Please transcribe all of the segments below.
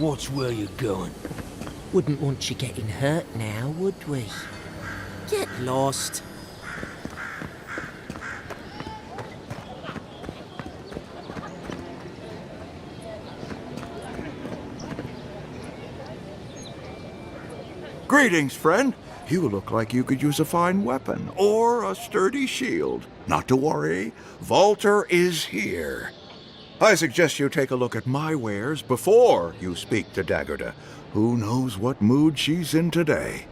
Watch where you're going. Wouldn't want you getting hurt now, would we? Get lost. Greetings, friend. You look like you could use a fine weapon or a sturdy shield. Not to worry, Walter is here. I suggest you take a look at my wares before you speak to Daggerda. Who knows what mood she's in today?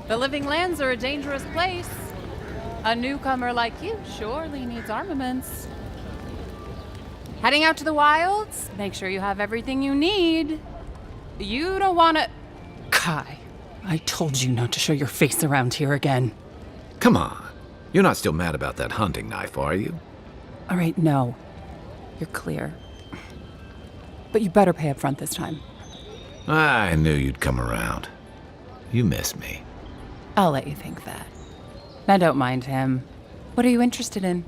The Living Lands are a dangerous place. A newcomer like you surely needs armaments. Heading out to the wilds? Make sure you have everything you need. You don't want to... Kai, I told you not to show your face around here again. Come on. You're not still mad about that hunting knife, are you? All right, no. You're clear. But you better pay up front this time. I knew you'd come around. You miss me. I'll let you think that. Now don't mind him. What are you interested in?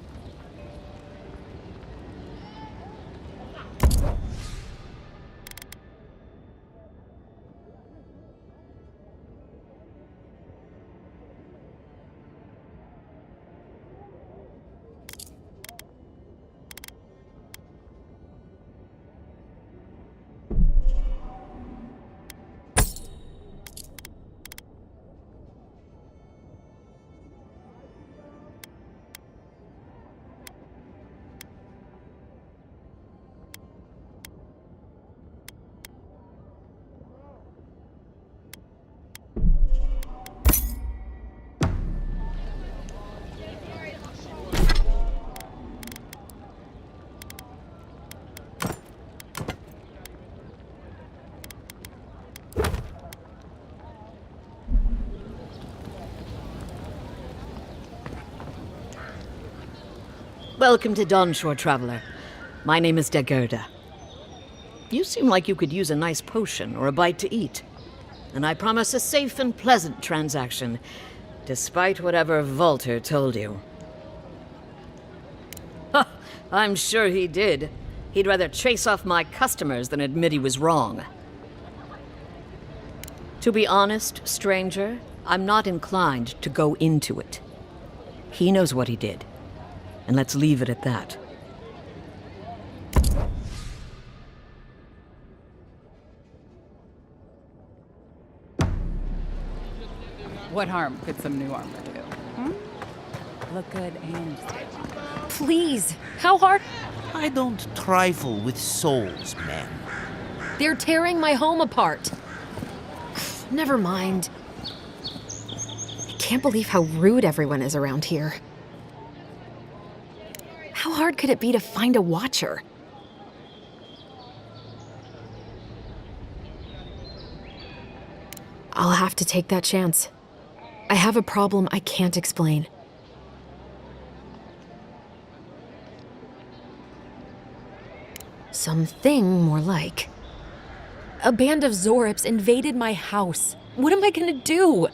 Welcome to Dawnshore, Traveler. My name is Daggerda. You seem like you could use a nice potion or a bite to eat. And I promise a safe and pleasant transaction, despite whatever Walter told you. Ha! I'm sure he did. He'd rather chase off my customers than admit he was wrong. To be honest, stranger, I'm not inclined to go into it. He knows what he did. And let's leave it at that. What harm could some new armor do? Hmm? Look good and stay on. Please, how hard? I don't trifle with souls, man. They're tearing my home apart. Never mind. I can't believe how rude everyone is around here. How hard could it be to find a watcher? I'll have to take that chance. I have a problem I can't explain. Something more like. A band of Zorips invaded my house. What am I gonna do?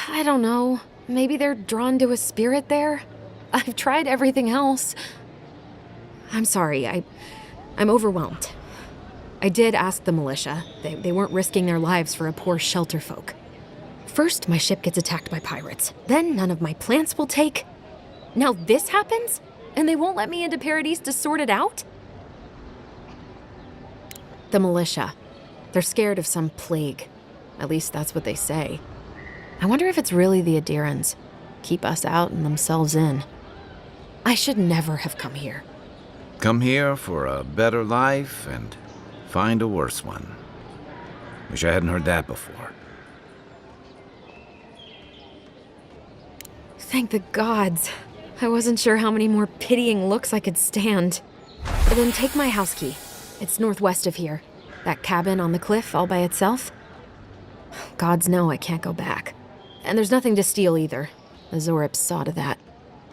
I don't know. Maybe they're drawn to a spirit there? I've tried everything else. I'm sorry, I'm overwhelmed. I did ask the militia. They weren't risking their lives for a poor shelter folk. First, my ship gets attacked by pirates. Then none of my plants will take. Now this happens? And they won't let me into Paradise to sort it out? The militia. They're scared of some plague. At least that's what they say. I wonder if it's really the Adirans. Keep us out and themselves in. I should never have come here. Come here for a better life and find a worse one. Wish I hadn't heard that before. Thank the gods. I wasn't sure how many more pitying looks I could stand. Then take my house key. It's northwest of here. That cabin on the cliff all by itself. Gods know I can't go back. And there's nothing to steal either. The Zorips saw to that.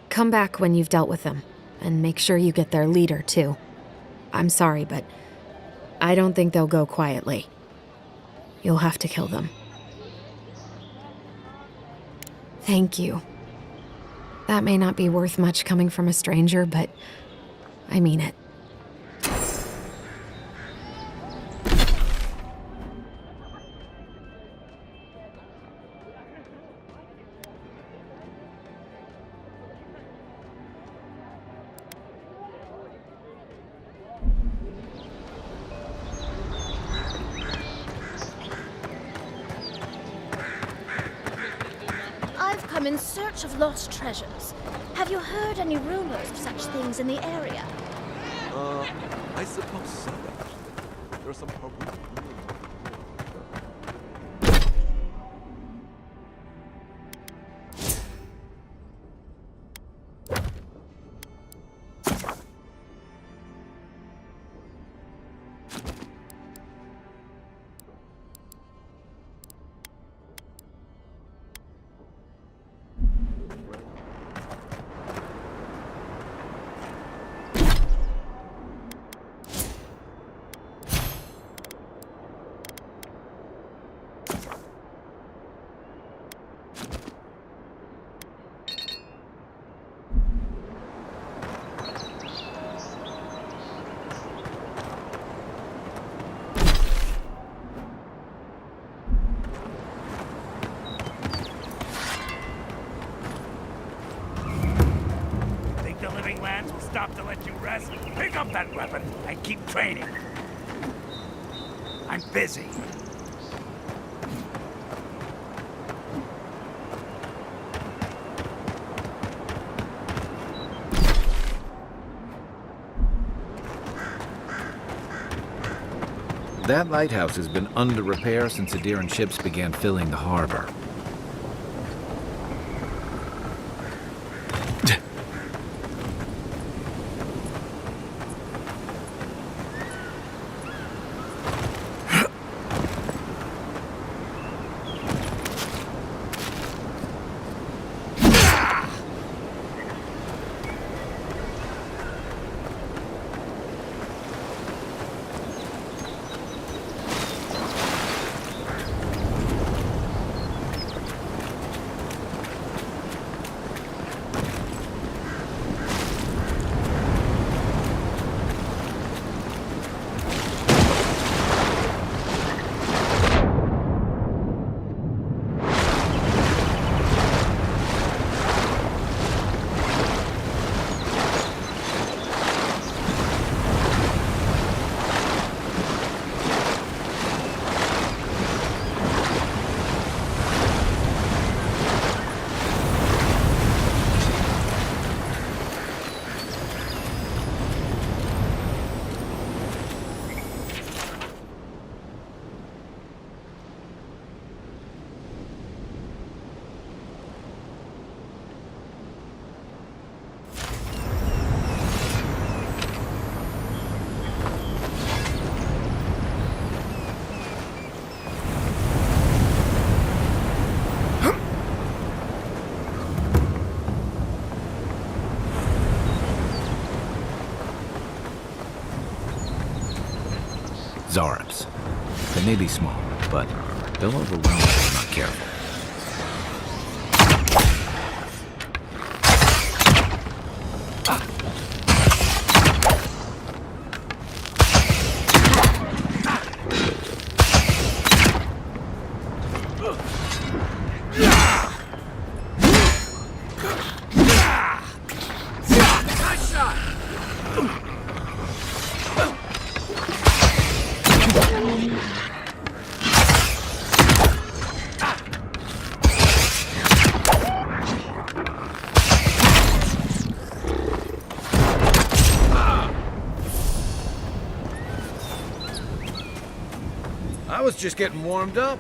Come back when you've dealt with them. And make sure you get their leader, too. I'm sorry, but I don't think they'll go quietly. You'll have to kill them. Thank you. That may not be worth much coming from a stranger, but I mean it. I've come in search of lost treasures. Have you heard any rumors of such things in the area? I suppose so, actually. There are some horrible stop to let you rest? Pick up that weapon and keep training. I'm busy. That lighthouse has been under repair since Adiran ships began filling the harbor. Zarabs. They may be small, but they'll overwhelm if you're not careful. I was just getting warmed up.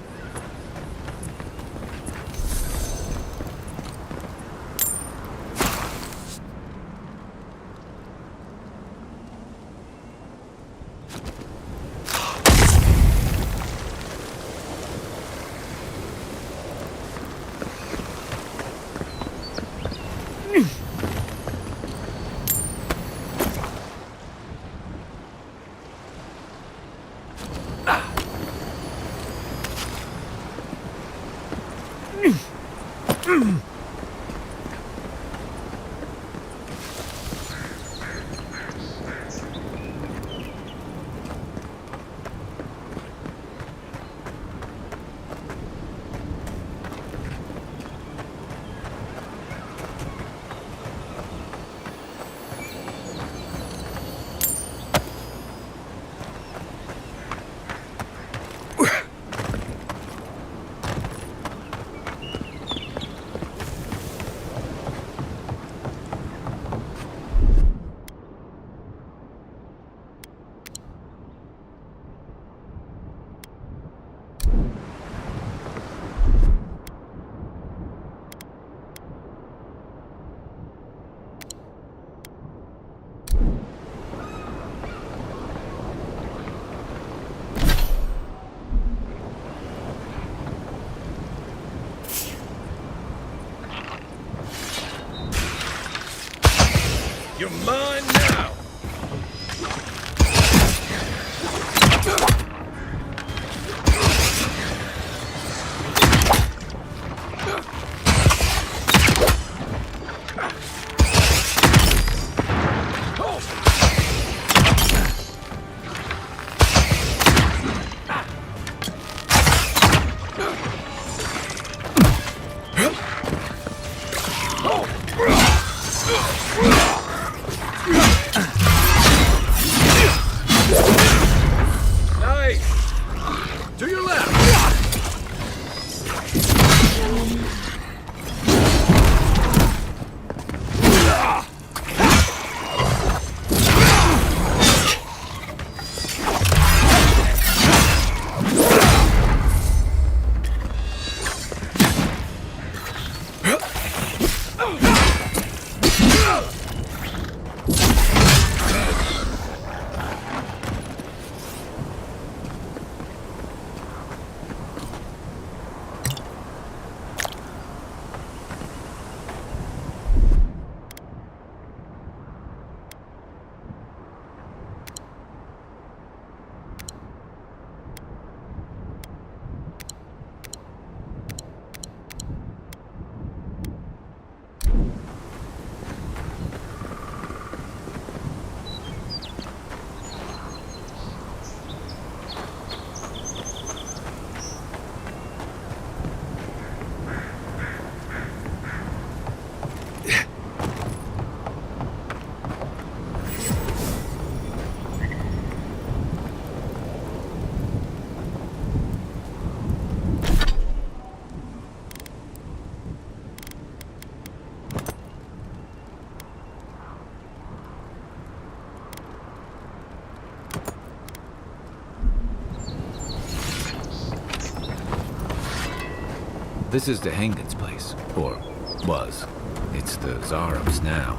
You're mine now! To your left! This is the Hengen's place, or was. It's the Zarab's now.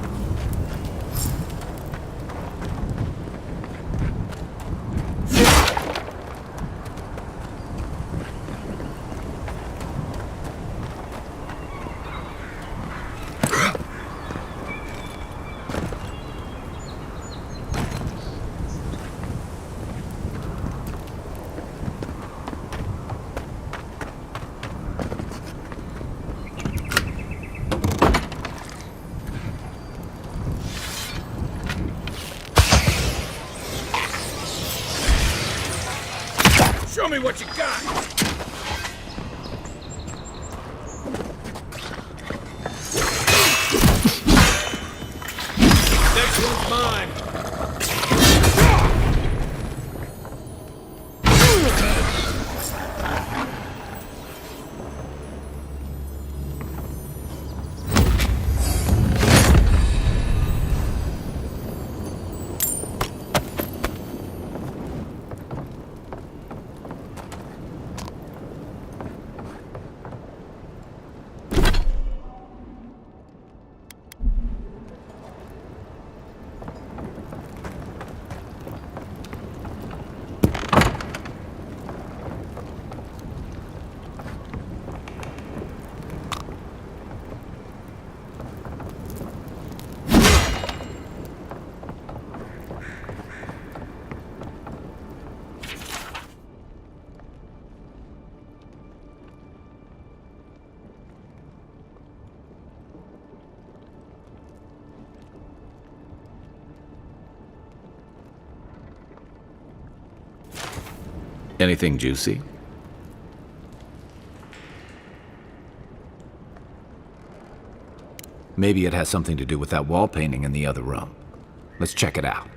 Show me what you got! Next one's mine! Anything juicy? Maybe it has something to do with that wall painting in the other room. Let's check it out.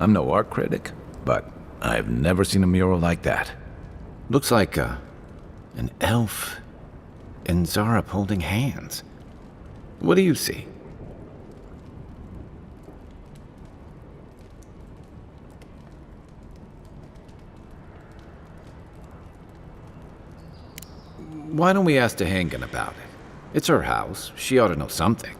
I'm no art critic, but I've never seen a mural like that. Looks like an elf and Zarep holding hands. What do you see? Why don't we ask Tehangan about it? It's her house. She ought to know something.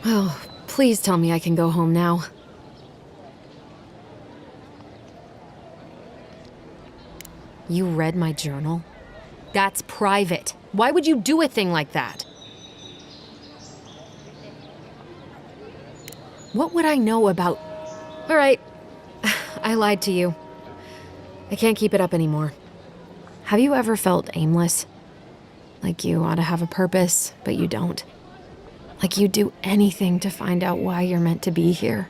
Oh, please tell me I can go home now. You read my journal? That's private. Why would you do a thing like that? What would I know about... All right, I lied to you. I can't keep it up anymore. Have you ever felt aimless? Like you ought to have a purpose, but you don't? Like you'd do anything to find out why you're meant to be here?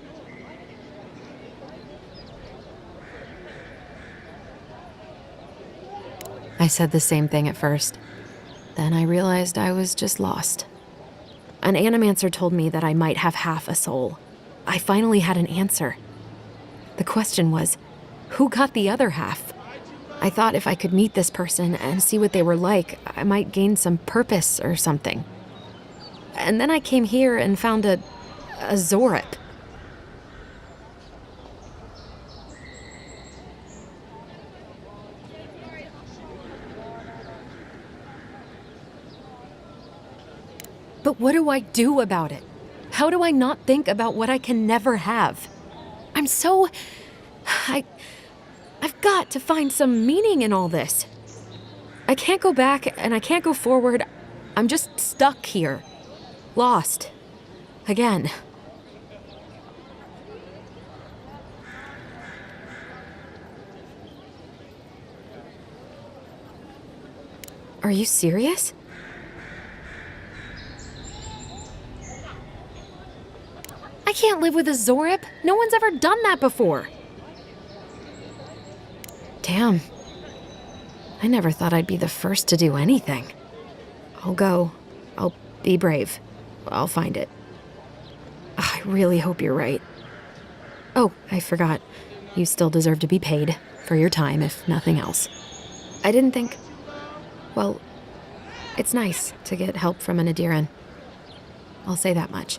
I said the same thing at first. Then I realized I was just lost. An animancer told me that I might have half a soul. I finally had an answer. The question was, who got the other half? I thought if I could meet this person and see what they were like, I might gain some purpose or something. And then I came here and found a Zorip. But what do I do about it? How do I not think about what I can never have? I've got to find some meaning in all this. I can't go back and I can't go forward. I'm just stuck here. Lost. Again. Are you serious? I can't live with a Zorip. No one's ever done that before. Damn. I never thought I'd be the first to do anything. I'll go. I'll be brave. I'll find it. I really hope you're right. Oh, I forgot. You still deserve to be paid for your time, if nothing else. I didn't think... Well, it's nice to get help from an Adiran. I'll say that much.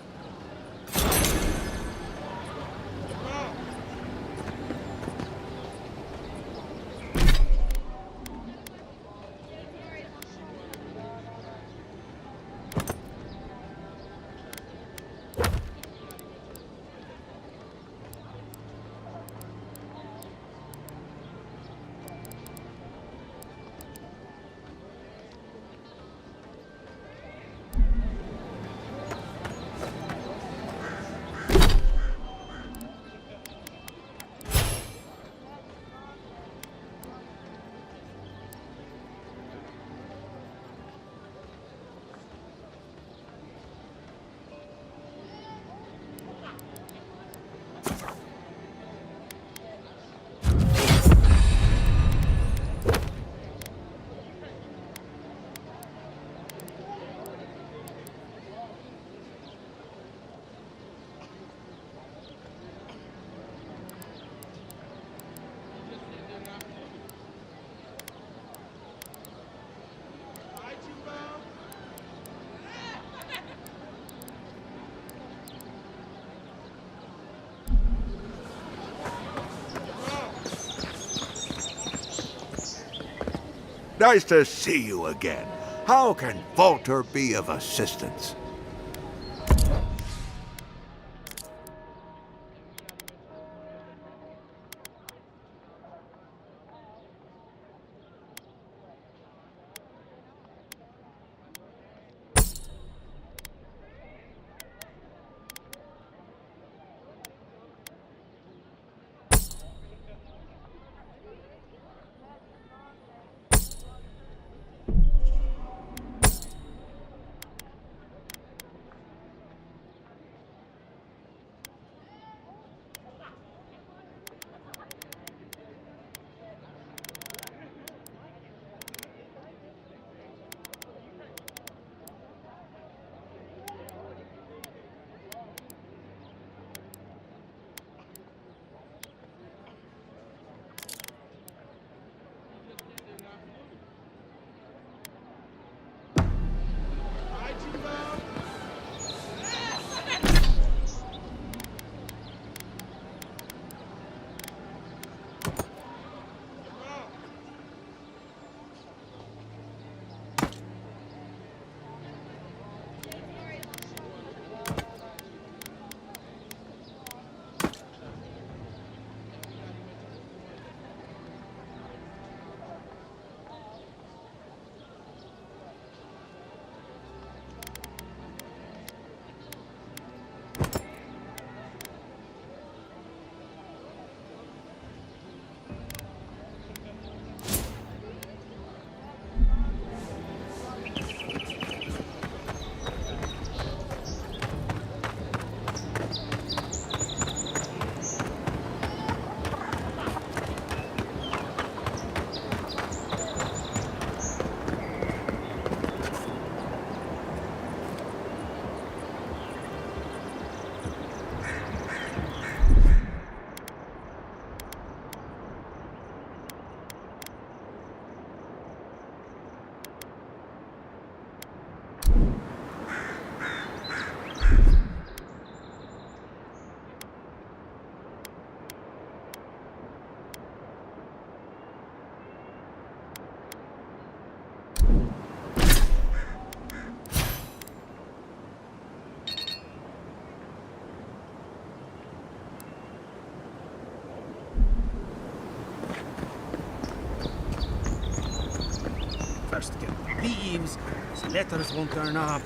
Nice to see you again. How can Walter be of assistance? names. These letters won't turn up.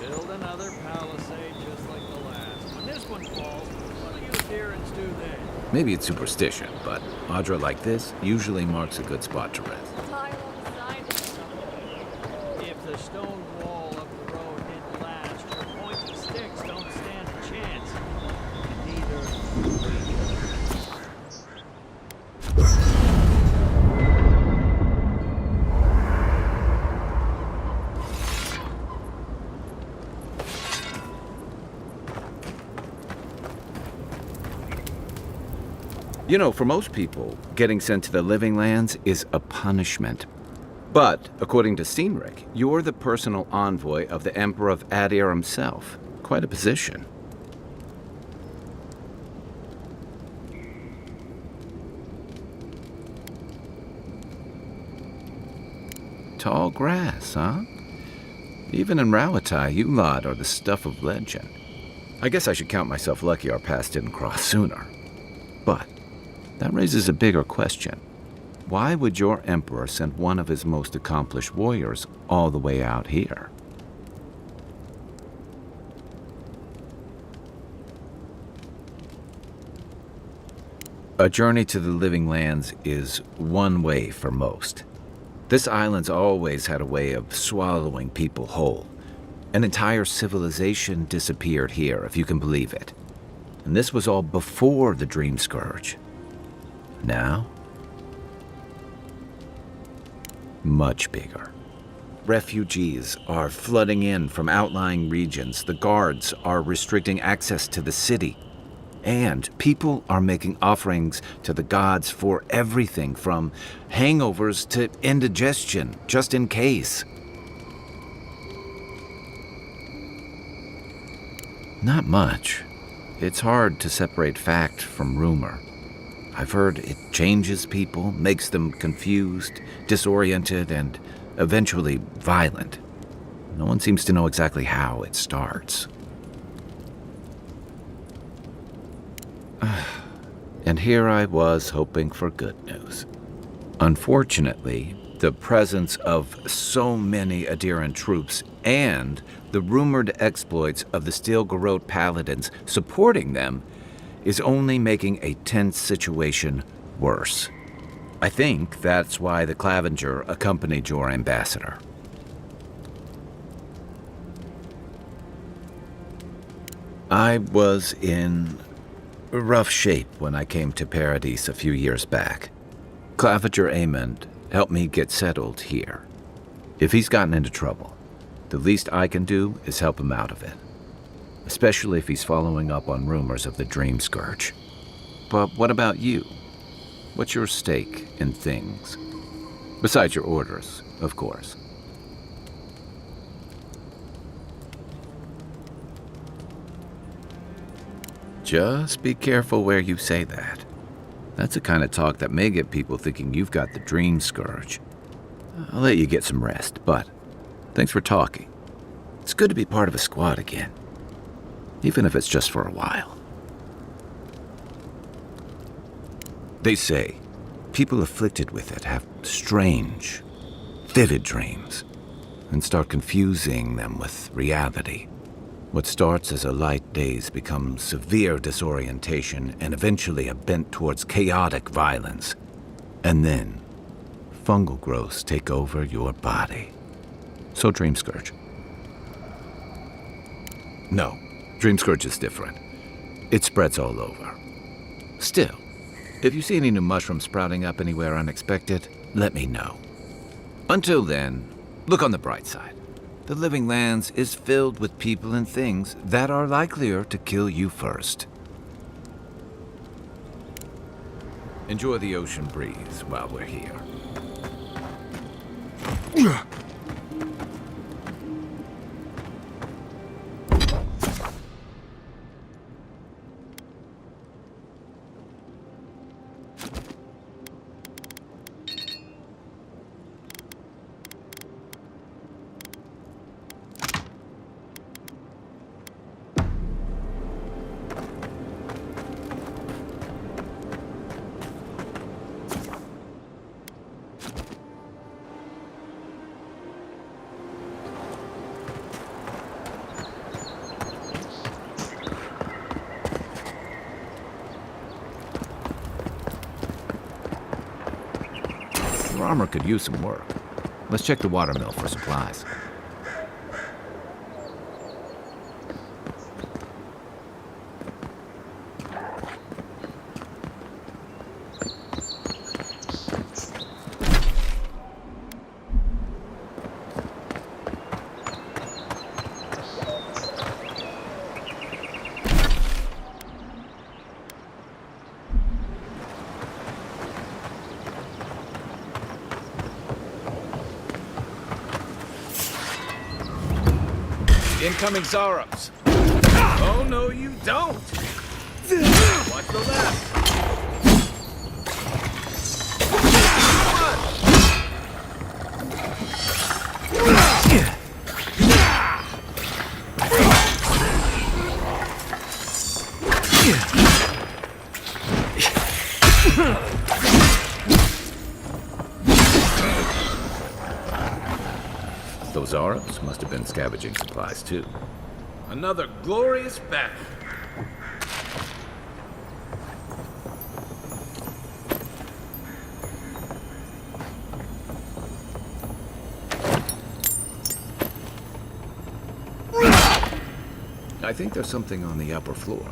Build another palisade just like the last. When this one falls, what do you adherents do then? Maybe it's superstition, but Audra like this usually marks a good spot to rest. If the stone wall up the road didn't last, your pointy sticks don't stand a chance. Neither do we. You know, for most people, getting sent to the Living Lands is a punishment. But, according to Cynric, you're the personal envoy of the Emperor of Adir himself. Quite a position. Tall grass, huh? Even in Rawatai, you lot are the stuff of legend. I guess I should count myself lucky our paths didn't cross sooner. But that raises a bigger question. Why would your emperor send one of his most accomplished warriors all the way out here? A journey to the Living Lands is one way for most. This island's always had a way of swallowing people whole. An entire civilization disappeared here, if you can believe it. And this was all before the Dream Scourge. Now, much bigger. Refugees are flooding in from outlying regions. The guards are restricting access to the city. And people are making offerings to the gods for everything from hangovers to indigestion, just in case. Not much. It's hard to separate fact from rumor. I've heard it changes people, makes them confused, disoriented, and eventually violent. No one seems to know exactly how it starts. And here I was hoping for good news. Unfortunately, the presence of so many Adiran troops and the rumored exploits of the Steel Garrote paladins supporting them is only making a tense situation worse. I think that's why the Clavenger accompanied your ambassador. I was in rough shape when I came to Paradise a few years back. Clavenger Amond helped me get settled here. If he's gotten into trouble, the least I can do is help him out of it. Especially if he's following up on rumors of the Dream Scourge. But what about you? What's your stake in things? Besides your orders, of course. Just be careful where you say that. That's the kind of talk that may get people thinking you've got the Dream Scourge. I'll let you get some rest, but thanks for talking. It's good to be part of a squad again. Even if it's just for a while. They say people afflicted with it have strange, vivid dreams and start confusing them with reality. What starts as a light daze becomes severe disorientation and eventually a bent towards chaotic violence. And then, fungal growths take over your body. So Dream Scourge. No. Dream Scourge is different. It spreads all over. Still, if you see any new mushrooms sprouting up anywhere unexpected, let me know. Until then, look on the bright side. The Living Lands is filled with people and things that are likelier to kill you first. Enjoy the ocean breeze while we're here. Your armor could use some work. Let's check the watermill for supplies. Incoming Zaros. Oh, no, you don't. Watch the left. Those Arabs must have been scavenging supplies, too. Another glorious battle. I think there's something on the upper floor.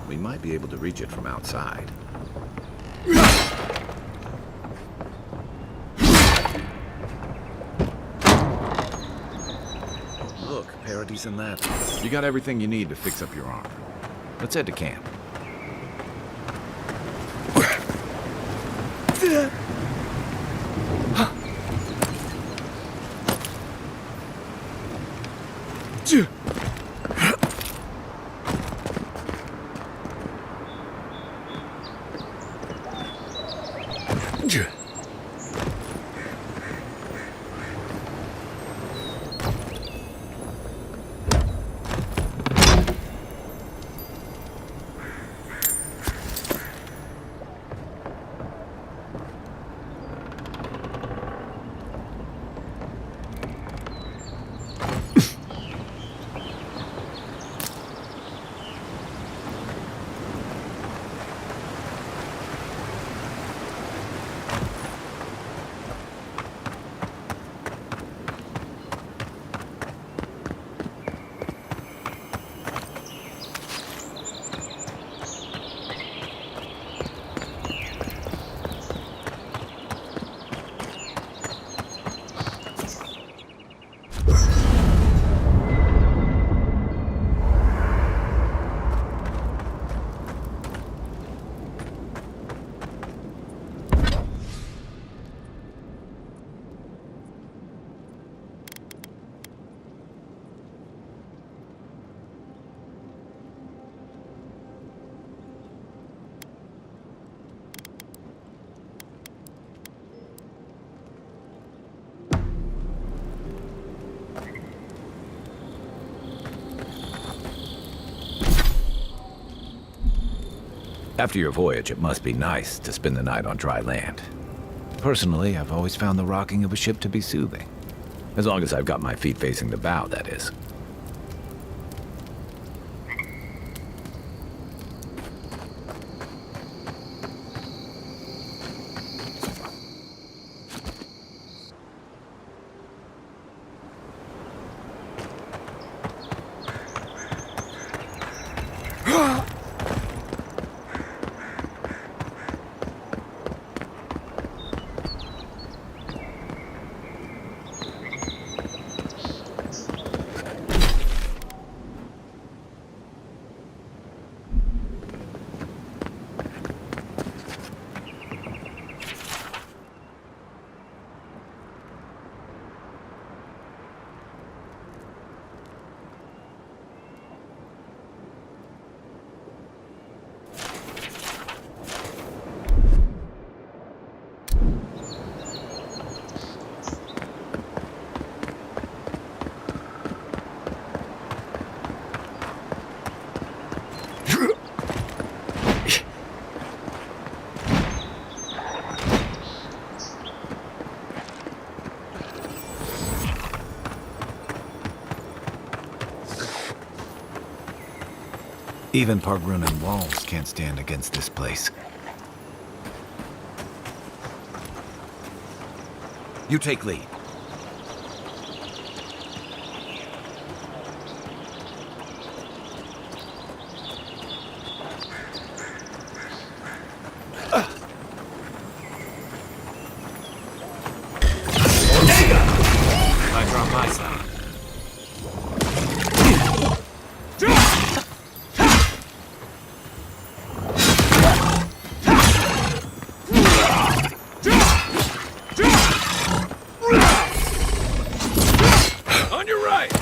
We might be able to reach it from outside. Look, Parodies and that. You got everything you need to fix up your armor. Let's head to camp. After your voyage, it must be nice to spend the night on dry land. Personally, I've always found the rocking of a ship to be soothing. As long as I've got my feet facing the bow, that is. Even Pargrunan walls can't stand against this place. You take lead. Lights are on my side. On your right.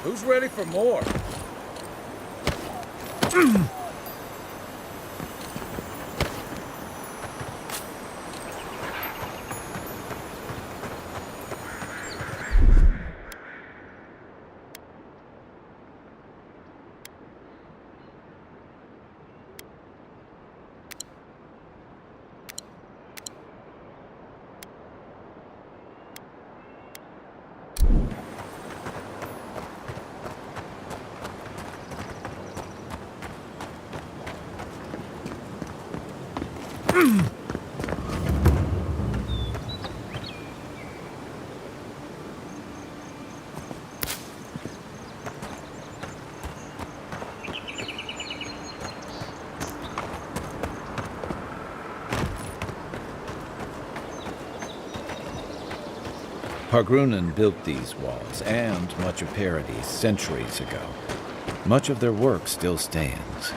Who's ready for more? Pargrunen built these walls and much of Paradis centuries ago. Much of their work still stands.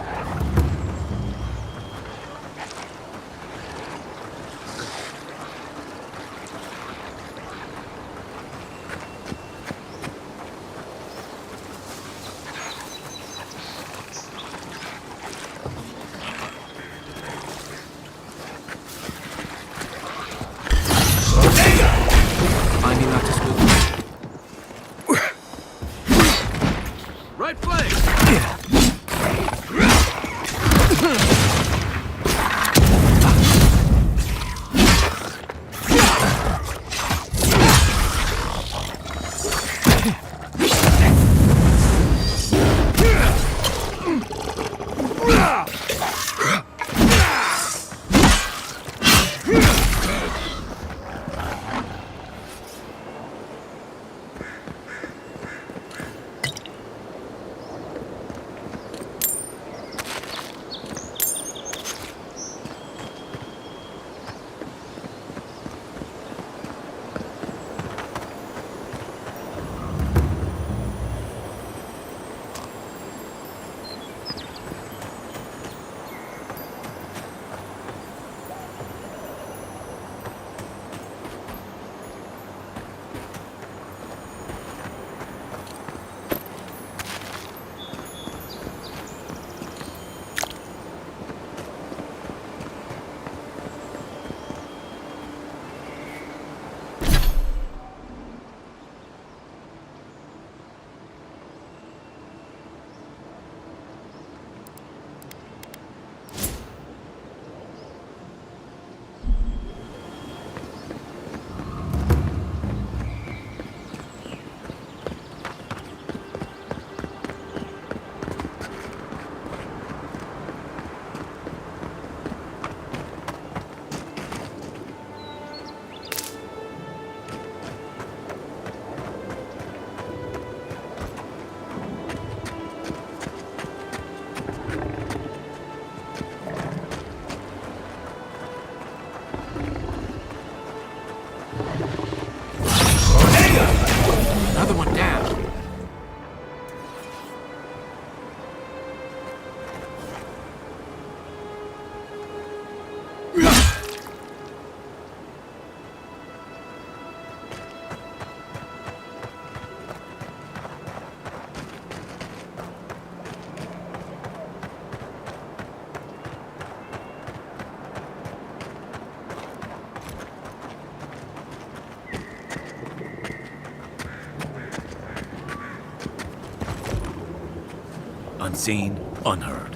Finding out to spook. Right flank! Another one down. Unseen, unheard.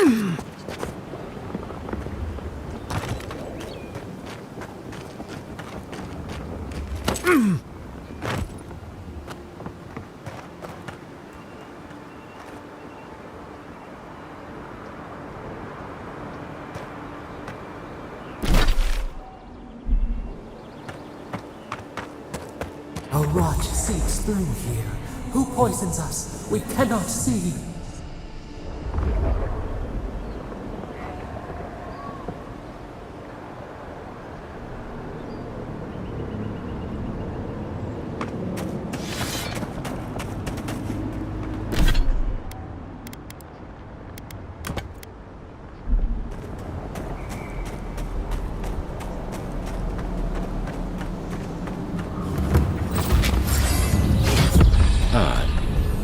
A rot seeps through here. Who poisons us? We cannot see.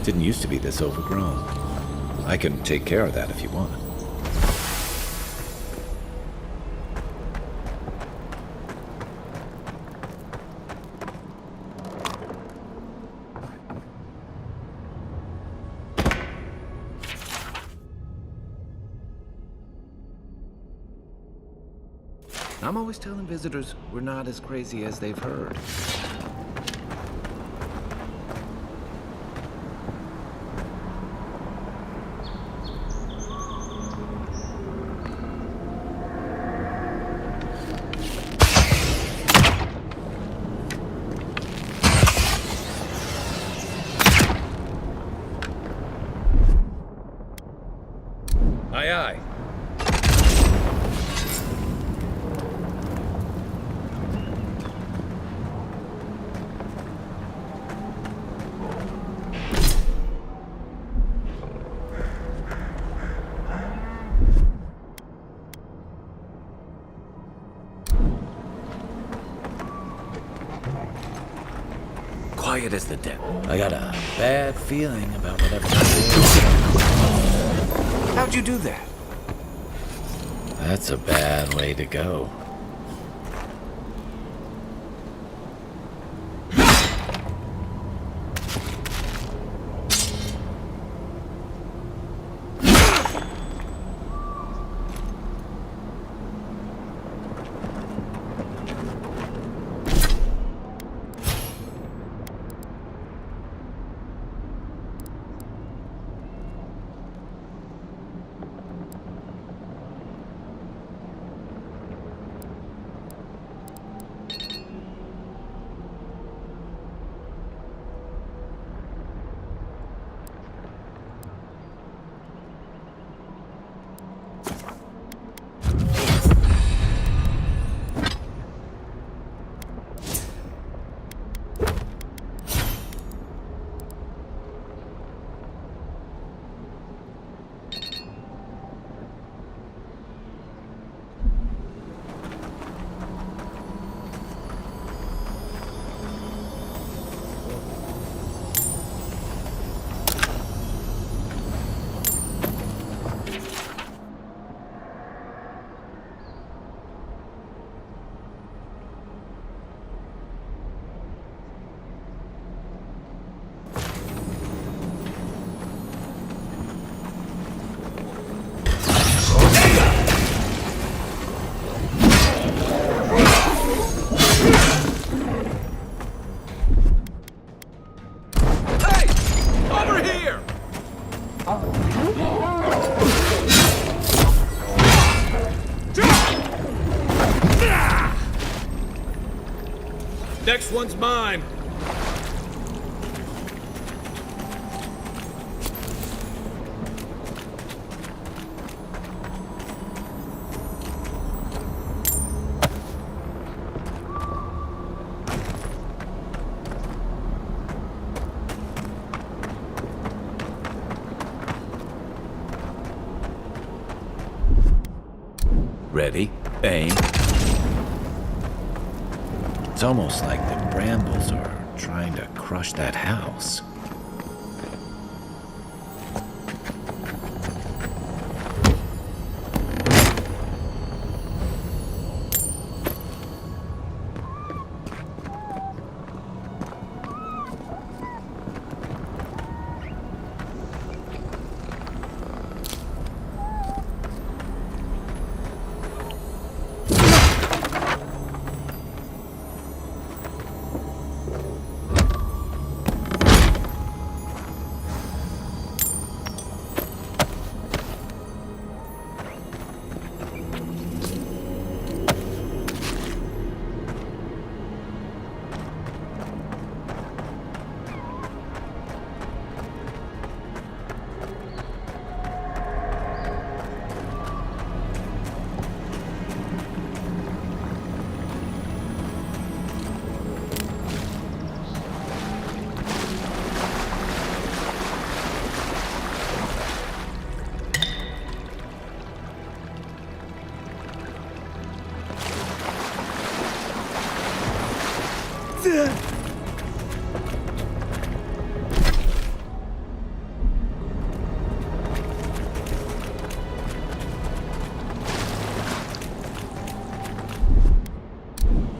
Didn't used to be this overgrown. I can take care of that if you want. I'm always telling visitors we're not as crazy as they've heard. Aye, aye. Quiet as the devil. I got a bad feeling about whatever. How'd you do that? That's a bad way to go. Next one's mine. Ready? Aim. It's almost like the brambles are trying to crush that house.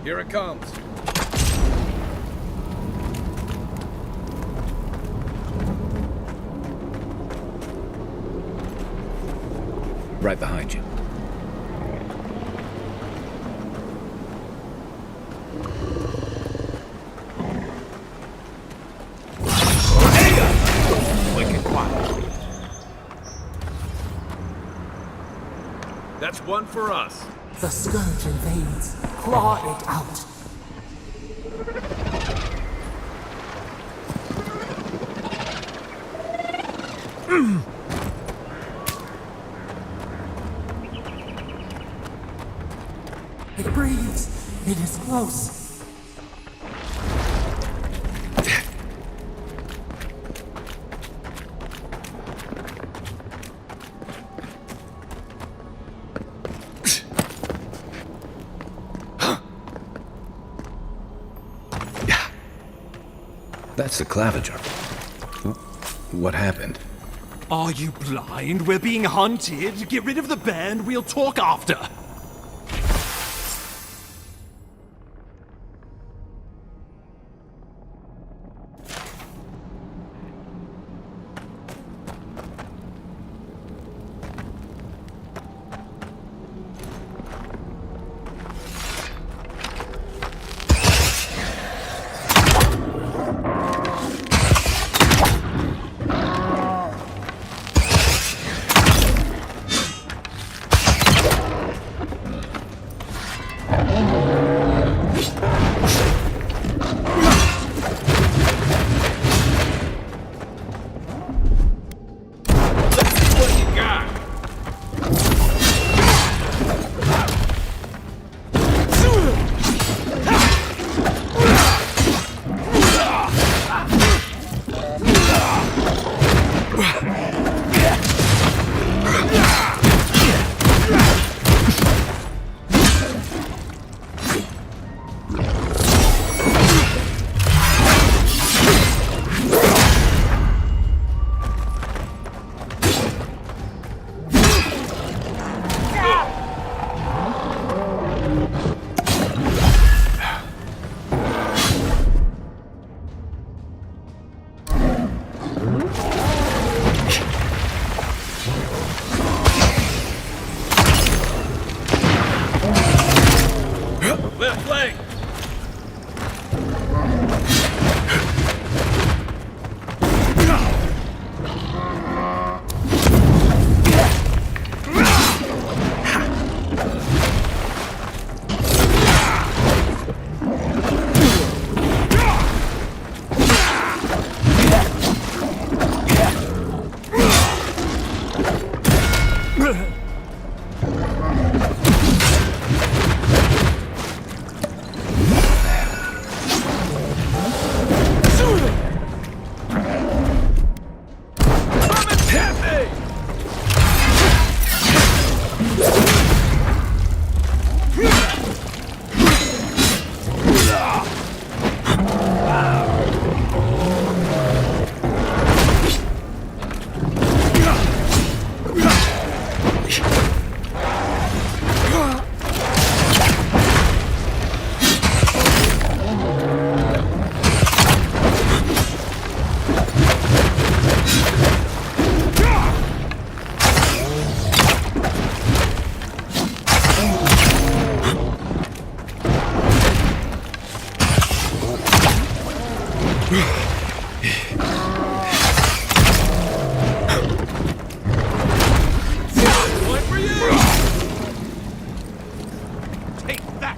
Here it comes. Right behind you. Wicked quiet. That's one for us. The scourge invades. Claw it out. It breathes. It is close. That's the claviger. What happened? Are you blind? We're being hunted. Get rid of the bear and we'll talk after. Left leg!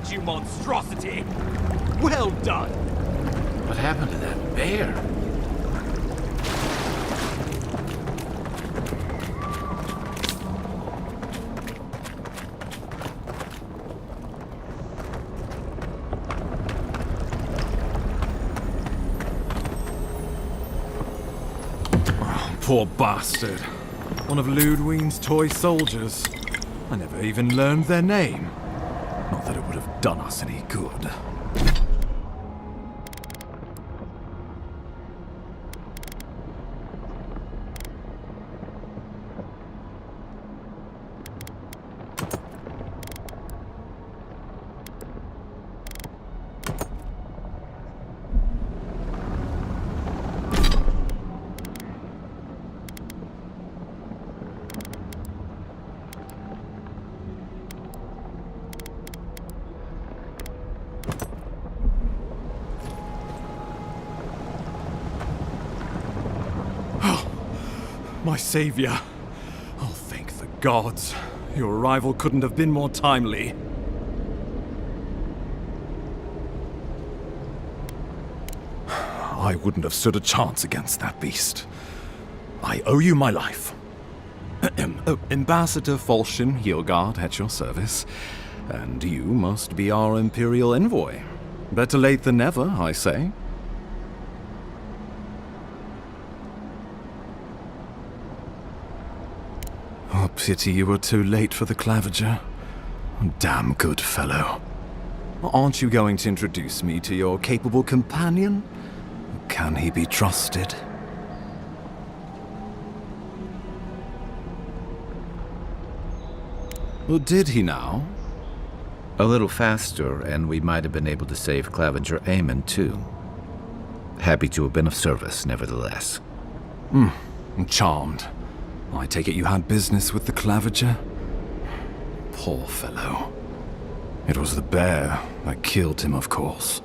You monstrosity! Well done! What happened to that bear? Oh, poor bastard. One of Ludwine's toy soldiers. I never even learned their name. Not that it would have done us any good. My savior. Oh, thank the gods. Your arrival couldn't have been more timely. I wouldn't have stood a chance against that beast. I owe you my life. Ambassador Falchion Hildegard at your service. And you must be our Imperial envoy. Better late than never, I say. Oh, pity you were too late for the Claviger. Damn good fellow. Aren't you going to introduce me to your capable companion? Can he be trusted? Well, did he now? A little faster, and we might have been able to save Claviger Aemon, too. Happy to have been of service, nevertheless. I'm charmed. I take it you had business with the Claviger? Poor fellow. It was the bear that killed him, of course.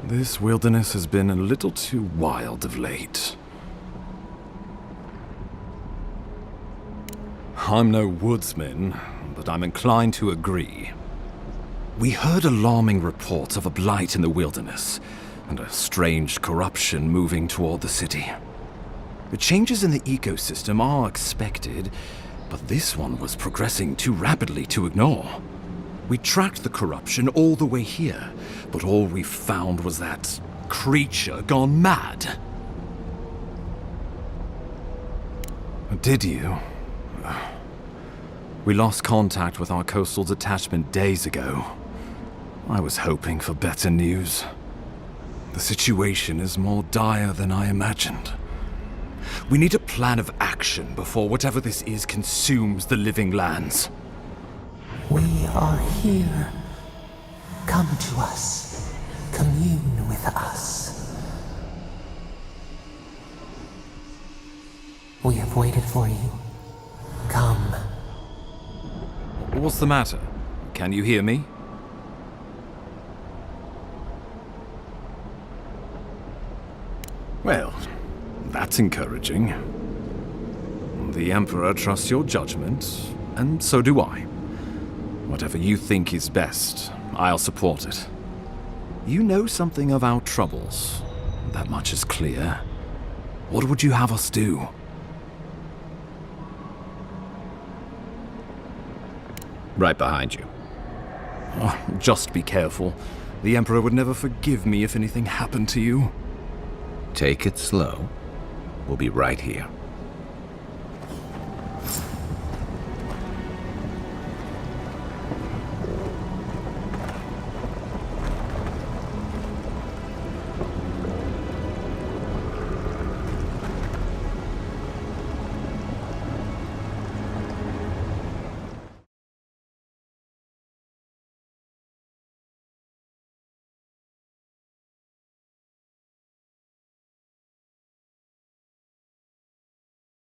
This wilderness has been a little too wild of late. I'm no woodsman, but I'm inclined to agree. We heard alarming reports of a blight in the wilderness, and a strange corruption moving toward the city. The changes in the ecosystem are expected, but this one was progressing too rapidly to ignore. We tracked the corruption all the way here, but all we found was that creature gone mad. Did you? We lost contact with our coastal detachment days ago. I was hoping for better news. The situation is more dire than I imagined. We need a plan of action before whatever this is consumes the living lands. We are here. Come to us. Commune with us. We have waited for you. Come. What's the matter? Can you hear me? Well, that's encouraging. The Emperor trusts your judgment, and so do I. Whatever you think is best, I'll support it. You know something of our troubles. That much is clear. What would you have us do? Right behind you. Oh, just be careful. The Emperor would never forgive me if anything happened to you. Take it slow. We'll be right here.